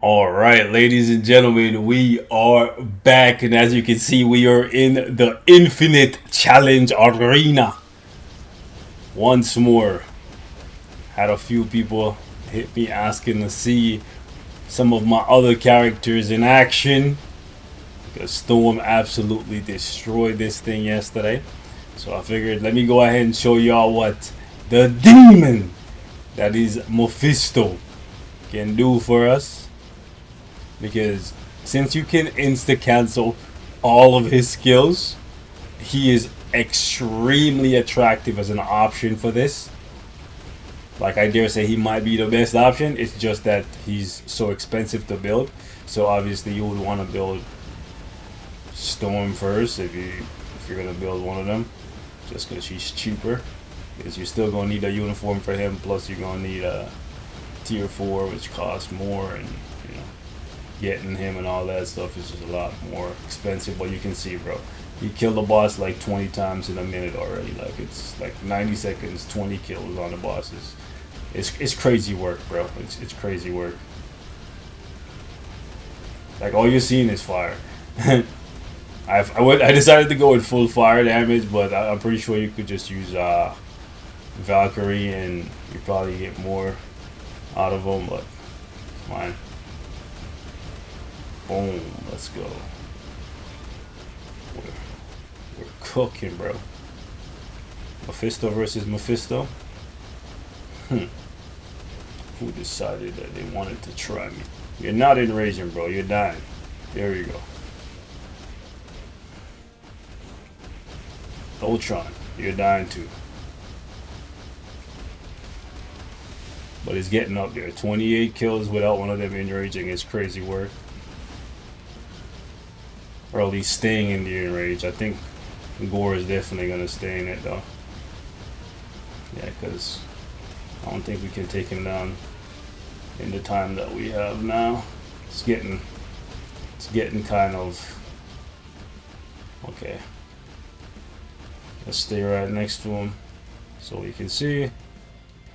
All right, ladies and gentlemen, we are back, and as you can see, we are in the Infinite Challenge Arena once more. Had a few people hit me asking to see some of my other characters in action because Storm absolutely destroyed this thing yesterday. So I figured let me go ahead and show y'all what the demon that is Mephisto can do for us. Because since you can insta cancel all of his skills, he is extremely attractive as an option for this. Like, I dare say he might be the best option. It's just that he's so expensive to build. So obviously you would want to build Storm first if you're gonna build one of them, just because she's cheaper. Because you're still gonna need a uniform for him. Plus you're gonna need a tier 4, which costs more, and you know, getting him and all that stuff is just a lot more expensive. But you can see, bro, he killed the boss like 20 times in a minute already. Like, it's like 90 seconds, 20 kills on the bosses. It's crazy work, bro. It's crazy work. Like, all you're seeing is fire. I decided to go with full fire damage, but I'm pretty sure you could just use Valkyrie and you probably get more out of them. But fine. Boom. Let's go. We're cooking, bro. Mephisto versus Mephisto. Who decided that they wanted to try me? You're not in raging, bro. You're dying. There you go. Ultron, you're dying too. But it's getting up there. 28 kills without one of them enraging is crazy work. Or at least staying in the enrage. I think Gore is definitely going to stay in it though. Yeah, because I don't think we can take him down in the time that we have now. It's getting kind of okay. Let's stay right next to him so we can see.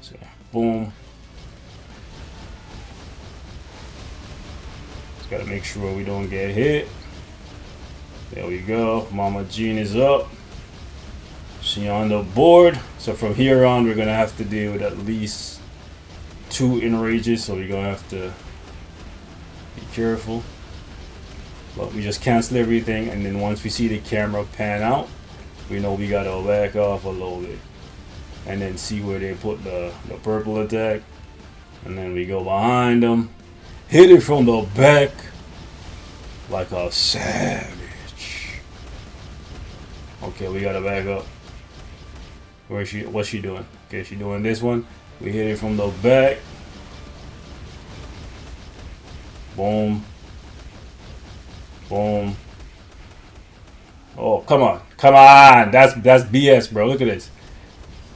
So boom. Just gotta make sure we don't get hit. There we go. Mama Jean is up. She on the board. So from here on, we're gonna have to deal with at least 2 enrages. So we're gonna have to be careful. But we just cancel everything, and then once we see the camera pan out, we know we gotta back off a little bit, and then see where they put the purple attack, and then we go behind them, hit it from the back like a savage. Okay, we gotta back up. Where is she? What's she doing? Okay, she doing this one. We hit it from the back. Boom. Boom. Oh, come on. Come on. That's BS, bro. Look at this.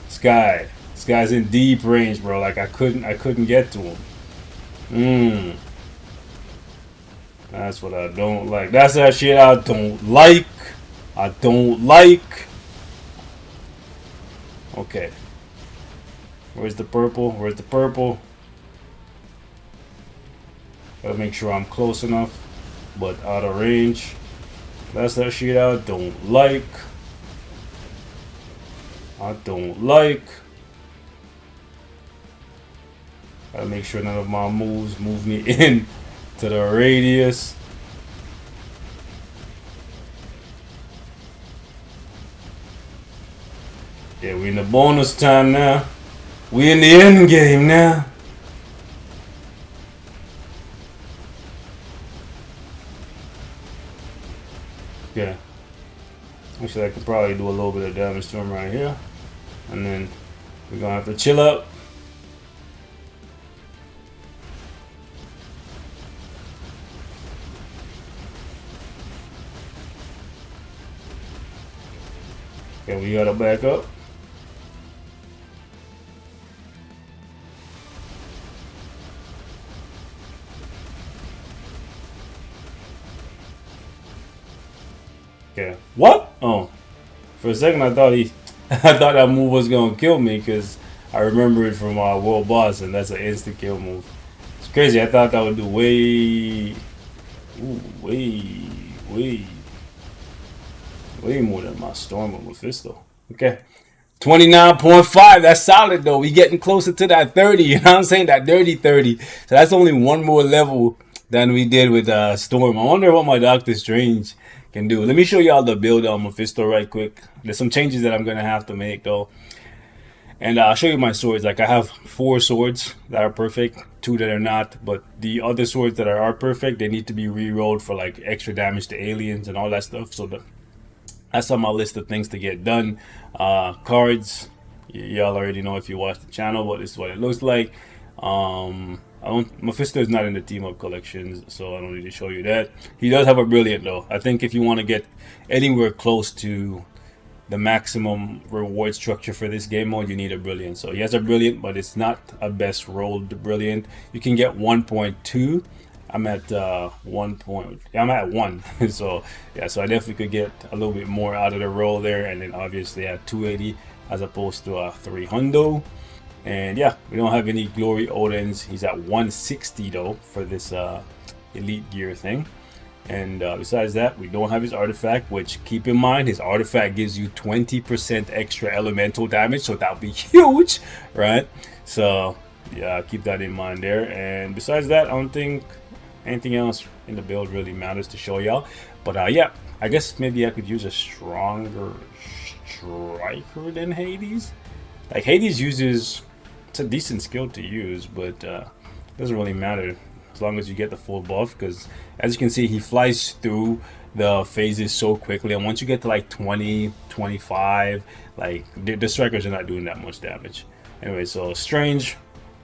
This guy's in deep range, bro. Like, I couldn't get to him. That's what I don't like. That's that shit I don't like. I don't like. Okay. Where's the purple? Where's the purple? Gotta make sure I'm close enough, but out of range. That's that shit I don't like. I don't like. Gotta make sure none of my moves move me in to the radius. Yeah, we in the bonus time now. We in the end game now. Yeah. Actually, I could probably do a little bit of damage to him right here. And then we're gonna have to chill up. Okay, we gotta back up. Okay. What? Oh. For a second I thought I thought that move was gonna kill me because I remember it from World Boss, and that's an instant kill move. It's Crazy. I thought that would do way, ooh, way, way more than my Storm with Mephisto. Okay. 29.5. That's solid though. We getting closer to that 30. You know what I'm saying? That dirty 30. So that's only one more level than we did with Storm. I wonder what my Doctor Strange can do. Let me show y'all the build on Mephisto right quick. There's some changes that I'm gonna have to make though. And I'll show you my swords. Like I have 4 swords that are perfect, 2 that are not. But the other swords that are perfect, they need to be re-rolled for like extra damage to aliens and all that stuff. So that's on my list of things to get done. Cards, y'all already know if you watch the channel, but this is what it looks like. Mephisto is not in the team up collections, so I don't need to show you that. He does have a brilliant though. I think if you want to get anywhere close to the maximum reward structure for this game mode, you need a brilliant. So he has a brilliant, but it's not a best rolled brilliant. You can get 1.2. I'm at 1 I'm at 1. So yeah, so I definitely could get a little bit more out of the roll there, and then obviously at 280 as opposed to 300. And yeah, we don't have any glory Odins. He's at 160 though for this elite gear thing. And besides that, we don't have his artifact, which keep in mind, his artifact gives you 20% extra elemental damage. So that'll be huge, right? So yeah, keep that in mind there. And besides that, I don't think anything else in the build really matters to show y'all. But yeah, I guess maybe I could use a stronger striker than Hades. Like Hades uses, it's a decent skill to use, but it doesn't really matter as long as you get the full buff, because as you can see, he flies through the phases so quickly, and once you get to like 20, 25, like the strikers are not doing that much damage. Anyway, so Strange,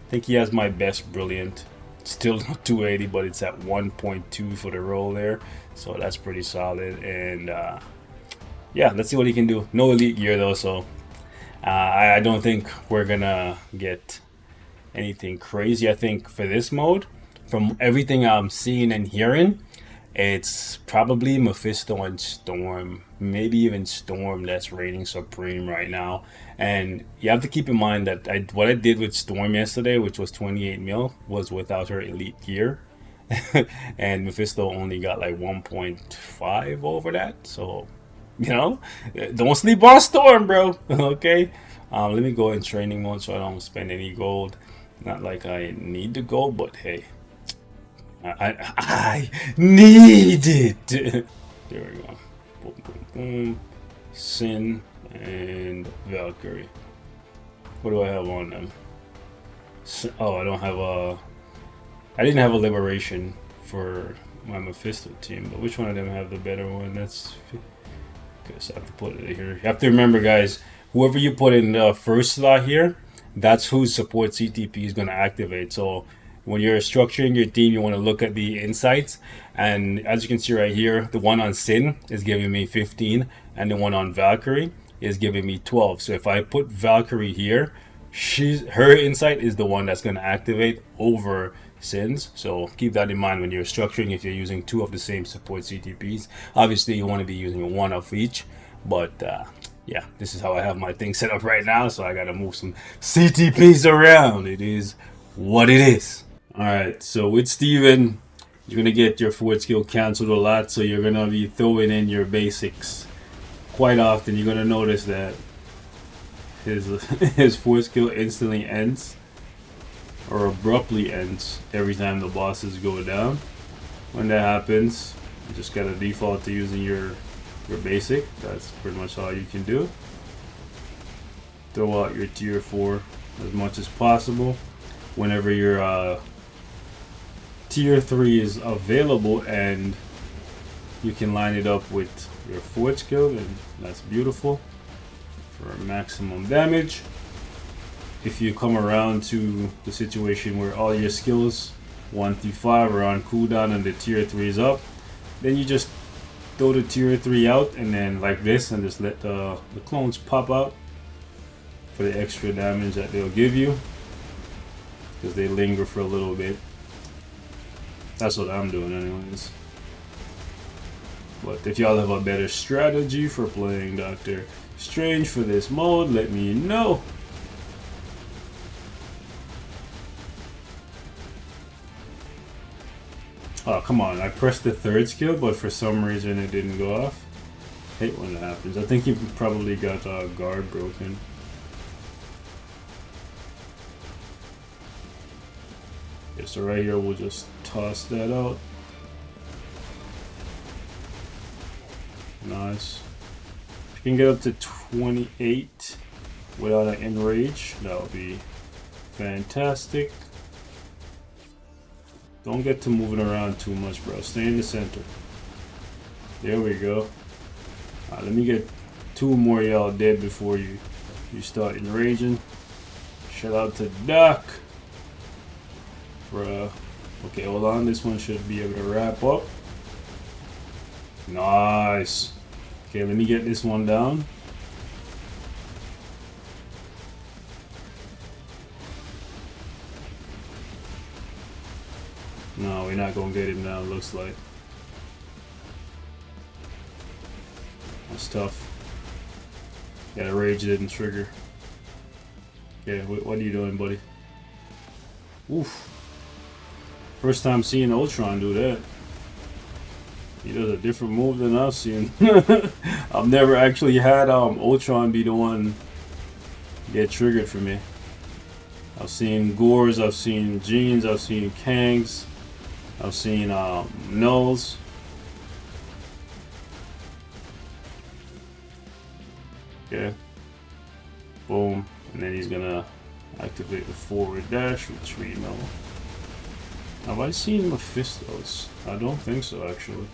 I think he has my best brilliant. Still 280, but it's at 1.2 for the roll there, so that's pretty solid. And yeah, let's see what he can do. No elite gear though, so I don't think we're gonna get anything crazy. I think for this mode, from everything I'm seeing and hearing, it's probably Mephisto and Storm, maybe even Storm that's reigning supreme right now. And you have to keep in mind that what I did with Storm yesterday, which was 28 mil, was without her elite gear. And Mephisto only got like 1.5 over that. So, you know, don't sleep on Storm, bro. Okay. Let me go in training mode so I don't spend any gold. Not like I need the gold, but hey, I need it. There we go. Boom, boom, boom. Sin and Valkyrie. What do I have on them? Oh, I don't have a. I didn't have a liberation for my Mephisto team, but which one of them have the better one? That's. Guess I have to put it here. You have to remember, guys. Whoever you put in the first slot here, that's whose support CTP is going to activate. So when you're structuring your team, you want to look at the insights, and as you can see right here, the one on Sin is giving me 15, and the one on Valkyrie is giving me 12. So if I put Valkyrie here, her insight is the one that's going to activate over Sin's. So keep that in mind when you're structuring, if you're using 2 of the same support CTPs. Obviously you want to be using 1 of each, but yeah, this is how I have my thing set up right now, so I gotta move some CTPs around. It is what it is. Alright, so with Steven, you're gonna get your forward skill cancelled a lot, so you're gonna be throwing in your basics quite often. You're gonna notice that his forward skill instantly ends or abruptly ends every time the bosses go down. When that happens, you just gotta default to using your basic. That's pretty much all you can do. Throw out your tier 4 as much as possible. Whenever your tier 3 is available and you can line it up with your forward skill, then that's beautiful for maximum damage. If you come around to the situation where all your skills 1 through 5 are on cooldown and the tier 3 is up, then you just throw the tier 3 out and then like this, and just let the clones pop out for the extra damage that they'll give you, because they linger for a little bit. That's what I'm doing anyways. But if y'all have a better strategy for playing Doctor Strange for this mode, let me know. Oh, come on. I pressed the third skill, but for some reason it didn't go off. Hate when that happens. I think he probably got guard broken. Okay, so right here we'll just toss that out. Nice. If you can get up to 28 without an enrage, that would be fantastic. Don't get to moving around too much, bro. Stay in the center. There we go. Let me get 2 more y'all dead before you start enraging. Shout out to Doc for okay, hold on. This one should be able to wrap up. Nice. Okay, let me get this one down. No, we're not gonna get him down, looks like. That's tough. Yeah, rage didn't trigger. Okay, what are you doing, buddy? Oof. First time seeing Ultron do that. He does a different move than I've seen. I've never actually had Ultron be the one get triggered for me. I've seen Gores, I've seen Jeans, I've seen Kangs, I've seen Nulls. Okay. Boom. And then he's gonna activate the forward dash, which we know. Have I seen Mephistos? I don't think so, actually.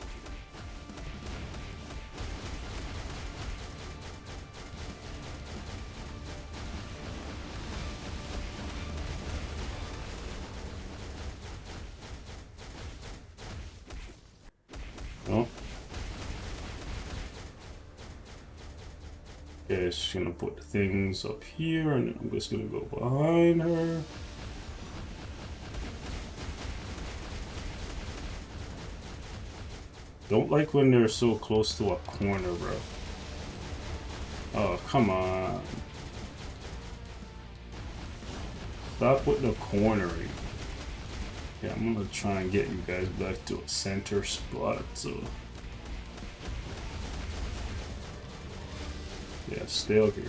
Oh. Okay, she's gonna put things up here, and then I'm just gonna go behind her. Don't like when they're so close to a corner, bro. Oh, come on. Stop with the cornering. Yeah, I'm gonna try and get you guys back to a center spot, so... yeah, stay up here.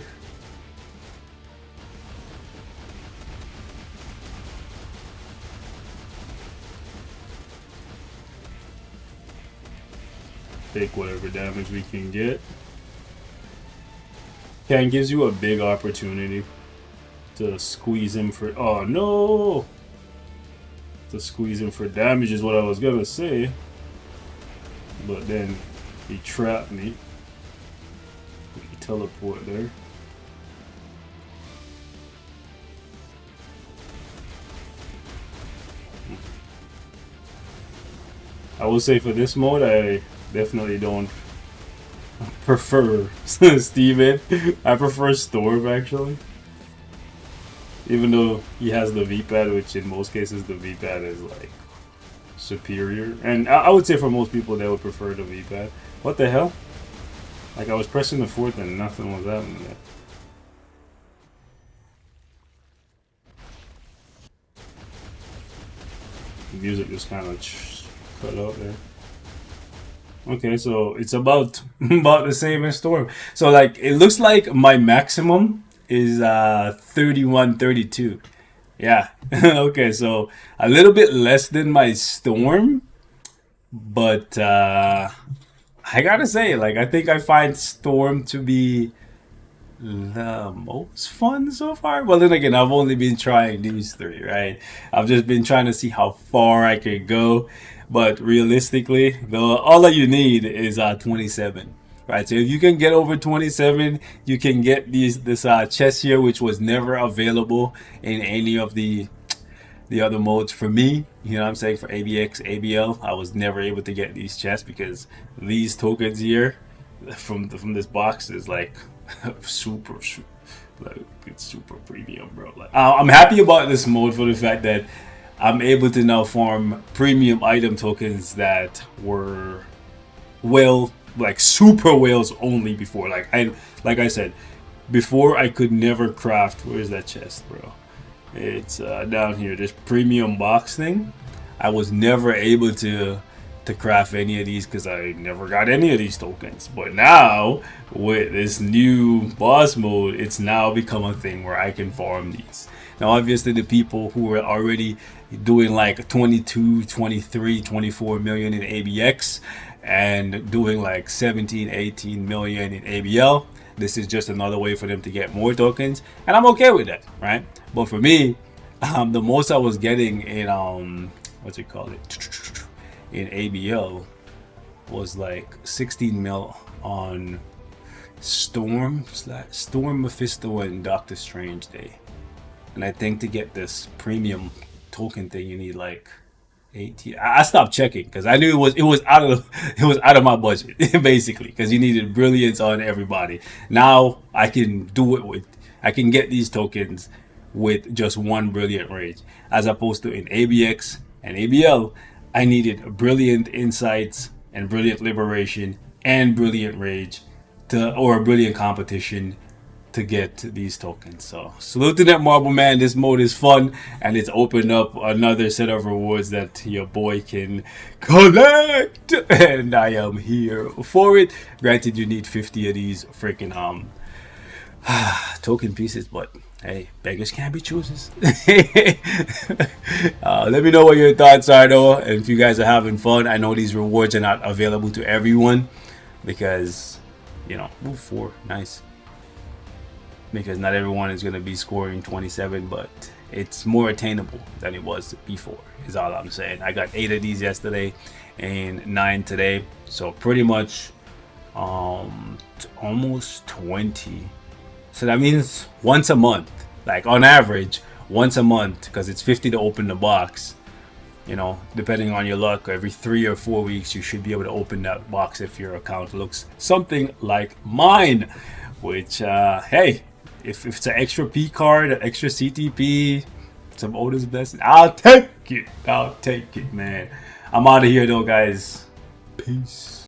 Take whatever damage we can get. Ken gives you a big opportunity to squeeze him for... oh, no! To squeeze him for damage is what I was gonna say. But then he trapped me. He teleport there. I will say for this mode, I definitely don't prefer Steven. I prefer Storm, actually. Even though he has the V-pad, which in most cases the V-pad is like superior. And I would say for most people they would prefer the V-pad. What the hell? Like I was pressing the 4th and nothing was happening there. The music just kind of cut out there. Okay, so it's about the same as Storm. So like it looks like my maximum is 31, 32. Yeah. Okay, so a little bit less than my Storm, but I gotta say, like, I think I find Storm to be the most fun so far. Well, then again, I've only been trying these 3, right? I've just been trying to see how far I can go, but realistically, all that you need is 27. Right, so if you can get over 27, you can get this chest here, which was never available in any of the other modes for me. You know what I'm saying? For ABX, ABL, I was never able to get these chests because these tokens here from this box is like super like it's super premium, bro. Like I'm happy about this mode for the fact that I'm able to now farm premium item tokens that were like super whales only before. Like I said before, I could never craft. Where's that chest, bro? It's down here, this premium box thing. I was never able to craft any of these because I never got any of these tokens. But now with this new boss mode, it's now become a thing where I can farm these. Now obviously the people who are already doing like 22, 23, 24 million in ABX and doing like 17, 18 million in ABL, this is just another way for them to get more tokens, and I'm okay with that, right? But for me, the most I was getting in what's it called it in ABL was like 16 mil on Storm, Mephisto, and Doctor Strange Day. And I think to get this premium token thing, you need like 18. I stopped checking because I knew it was out of it was out of my budget basically, because you needed brilliance on everybody. Now I can do it with, I can get these tokens with just one brilliant rage, as opposed to in ABX and ABL I needed brilliant insights and brilliant liberation and brilliant rage to, or a brilliant competition to get these tokens. So salute to that Marble Man. This mode is fun, and it's opened up another set of rewards that your boy can collect, and I am here for it. Granted, you need 50 of these freaking token pieces, but hey, beggars can't be choosers. Let me know what your thoughts are though, and if you guys are having fun. I know these rewards are not available to everyone because, you know, move 4, nice, because not everyone is going to be scoring 27, but it's more attainable than it was before, is all I'm saying. I got 8 of these yesterday and 9 today, so pretty much almost 20. So that means once a month, like on average once a month, because it's 50 to open the box, you know, depending on your luck, every 3 or 4 weeks you should be able to open that box if your account looks something like mine. Which hey, if it's an extra P card, an extra CTP, some Otis blessing, I'll take it. I'll take it, man. I'm out of here though, guys. Peace.